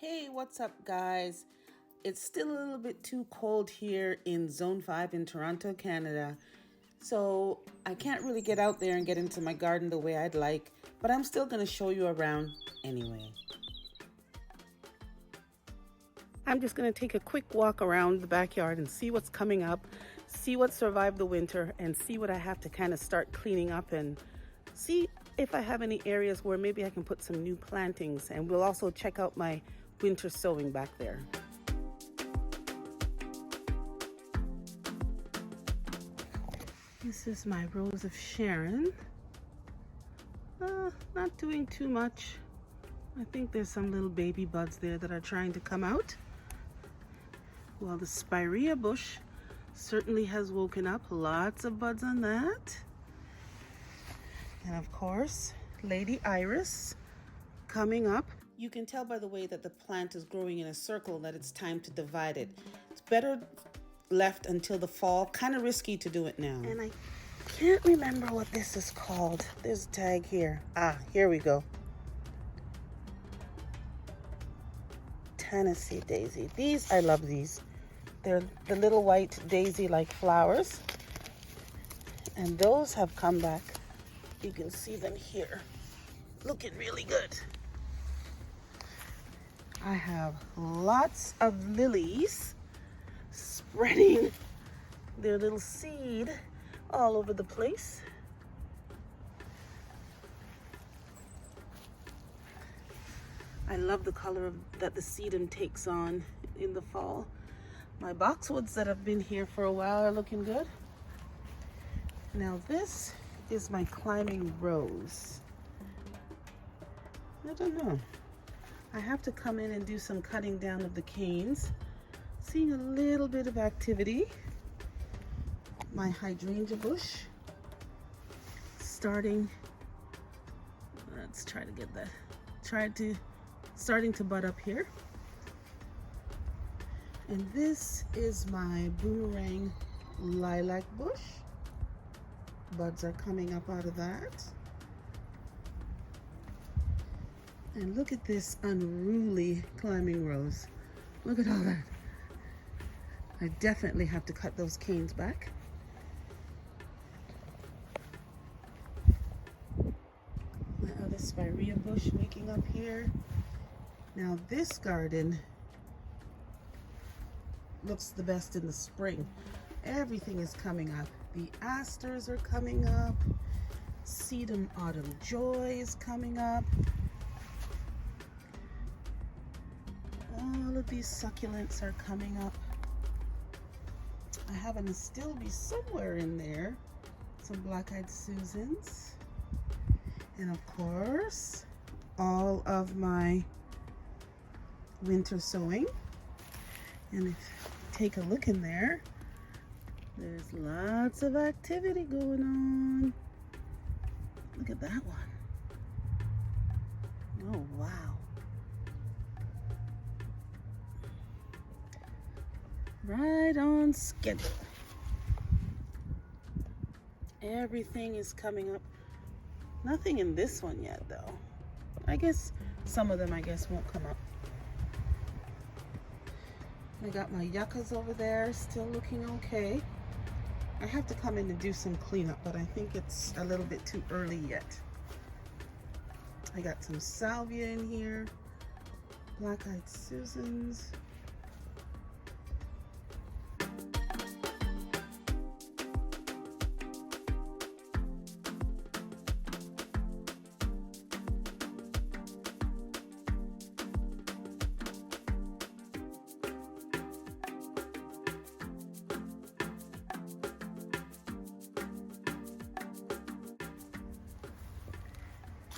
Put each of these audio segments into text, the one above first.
Hey, what's up, guys? It's still a little bit too cold here in Zone 5 in Toronto, Canada. So I can't really get out there and get into my garden the way I'd like, but I'm still going to show you around anyway. I'm just going to take a quick walk around the backyard and see what's coming up, see what survived the winter, and see what I have to kind of start cleaning up and see if I have any areas where maybe I can put some new plantings. And we'll also check out my winter sowing back there. This is my Rose of Sharon. Not doing too much. I think there's some little baby buds there that are trying to come out. Well, the spirea bush certainly has woken up. Lots of buds on that. And of course, Lady Iris coming up. You can tell by the way that the plant is growing in a circle that it's time to divide it. It's better left until the fall. Kind of risky to do it now. And I can't remember what this is called. There's a tag here. Here we go. Tennessee daisy. These, I love these. They're the little white daisy-like flowers. And those have come back. You can see them here. Looking really good. I have lots of lilies spreading their little seed all over the place. I love the color that the sedum takes on in the fall. My boxwoods that have been here for a while are looking good. Now this is my climbing rose. I don't know. I have to come in and do some cutting down of the canes. Seeing a little bit of activity. My hydrangea bush starting. Let's try to get that. Starting to bud up here. And this is my boomerang lilac bush. Buds are coming up out of that. And look at this unruly climbing rose. Look at all that. I definitely have to cut those canes back. My other spirea bush waking up here. Now this garden looks the best in the spring. Everything is coming up. The asters are coming up. Sedum autumn joy is coming up. All of these succulents are coming up. I have an astilbe somewhere in there. Some black-eyed Susans. And of course, all of my winter sowing. And if you take a look in there, there's lots of activity going on. Look at that one. Oh, wow. Right on schedule. Everything is coming up. Nothing in this one yet, though. I guess some of them, won't come up. I got my yuccas over there, still looking okay. I have to come in and do some cleanup, but I think it's a little bit too early yet. I got some salvia in here, black-eyed Susans.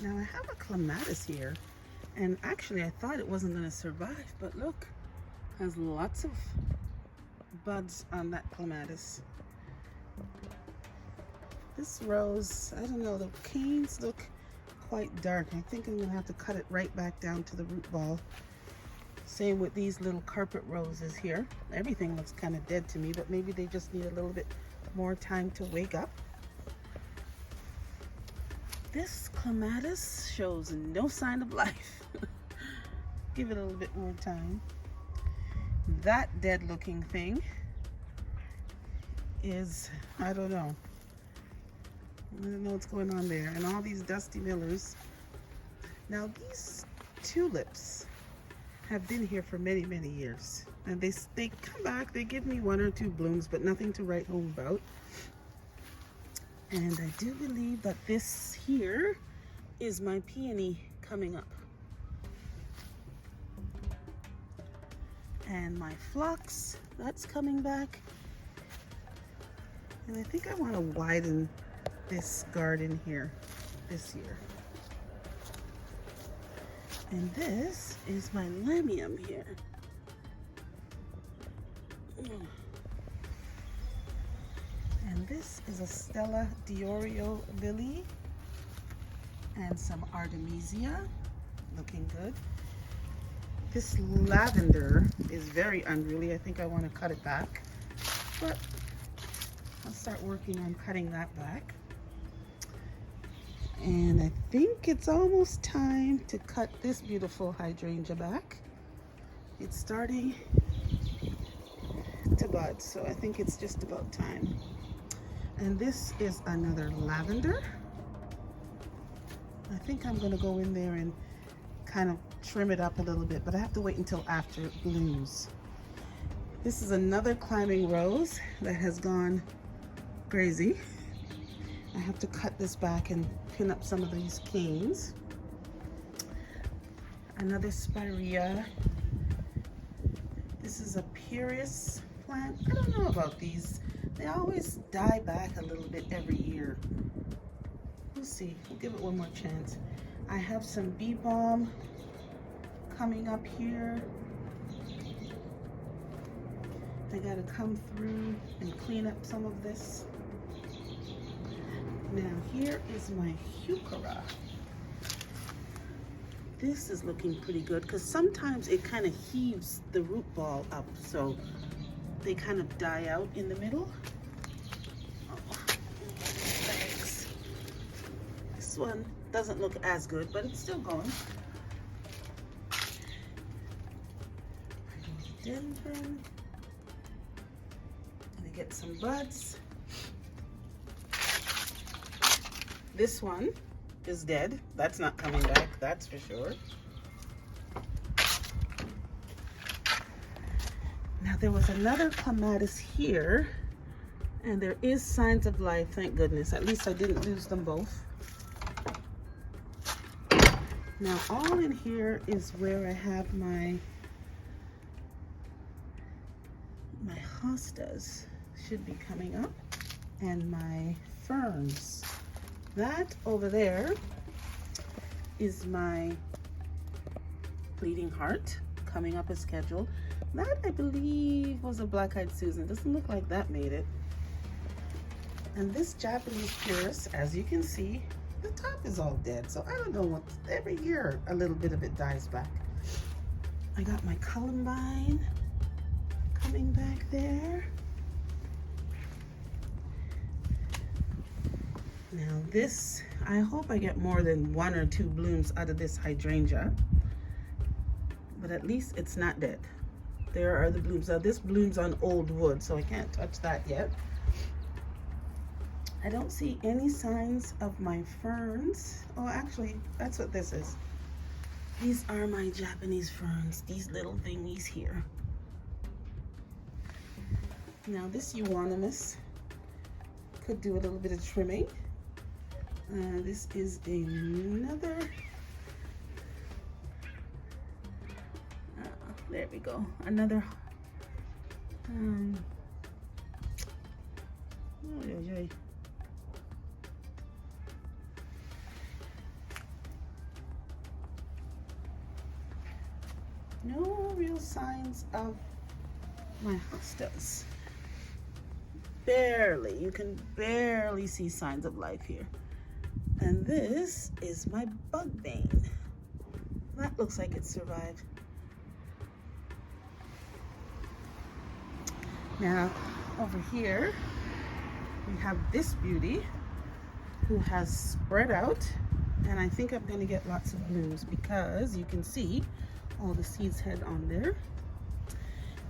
Now I have a clematis here, and actually I thought it wasn't going to survive, but look, has lots of buds on that clematis. This rose, I don't know, the canes look quite dark. I think I'm going to have to cut it right back down to the root ball. Same with these little carpet roses here. Everything looks kind of dead to me, but maybe they just need a little bit more time to wake up. This clematis shows no sign of life. give it a little bit more time. That dead looking thing is, I don't know what's going on there. And all these dusty millers. Now these tulips have been here for many, many years. And they come back, they give me 1 or 2 blooms, but nothing to write home about. And I do believe that this here is my peony coming up. And my phlox, that's coming back. And I think I want to widen this garden here this year. And this is my lamium here. And this is a Stella Diorio lily and some Artemisia, looking good. This lavender is very unruly. I think I want to cut it back, but I'll start working on cutting that back. And I think it's almost time to cut this beautiful hydrangea back. It's starting to bud, so I think it's just about time. And this is another lavender. I think I'm gonna go in there and kind of trim it up a little bit, but I have to wait until after it blooms. This is another climbing rose that has gone crazy. I have to cut this back and pin up some of these canes. Another spirea. This is a Pyrrhus plant. I don't know about these. They always die back a little bit every year. We'll see. We'll give it one more chance. I have some bee balm coming up here. I gotta come through and clean up some of this. Now here is my heuchera. This is looking pretty good because sometimes it kind of heaves the root ball up, so they kind of die out in the middle. Oh, thanks. This one doesn't look as good, but it's still going. Rhododendron. Gonna get some buds. This one is dead. That's not coming back, that's for sure. Now there was another clematis here, and there is signs of life, thank goodness. At least I didn't lose them both. Now all in here is where I have my hostas should be coming up, and my ferns. That over there is my bleeding heart coming up as scheduled. That I believe was a black-eyed Susan. Doesn't look like that made it. And this Japanese Pyrrhus, as you can see, the top is all dead. So I don't know what, every year a little bit of it dies back. I got my columbine coming back there. Now this, I hope I get more than 1 or 2 blooms out of this hydrangea, but at least it's not dead. There are the blooms. Now this blooms on old wood, so I can't touch that yet. I don't see any signs of my ferns. Oh, actually, that's what this is. These are my Japanese ferns, these little thingies here. Now this euonymus could do a little bit of trimming. This is another, there we go, another, no real signs of my hostas. Barely, you can barely see signs of life here. And this is my bug bane. That looks like it survived. Now, over here, we have this beauty who has spread out, and I think I'm gonna get lots of blooms because you can see all the seeds head on there.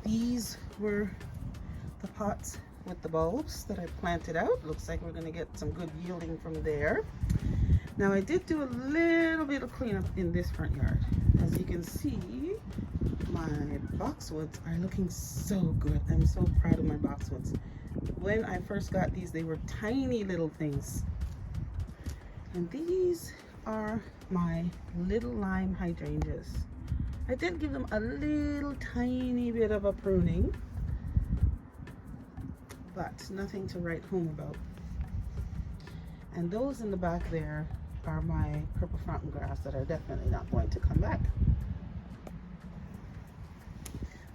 These were the pots with the bulbs that I planted out. Looks like we're going to get some good yielding from there. Now I did do a little bit of cleanup in this front yard. As you can see, my boxwoods are looking so good. I'm so proud of my boxwoods. When I first got these, they were tiny little things. And these are my little lime hydrangeas. I did give them a little tiny bit of a pruning, but nothing to write home about. And those in the back there are my purple fountain grass that are definitely not going to come back.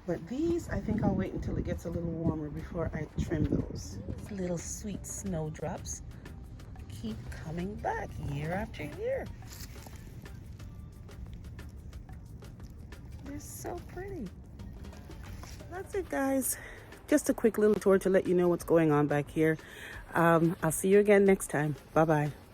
But these, I think I'll wait until it gets a little warmer before I trim those. These little sweet snowdrops keep coming back year after year. They're so pretty. That's it, guys. Just a quick little tour to let you know what's going on back here. I'll see you again next time. Bye-bye.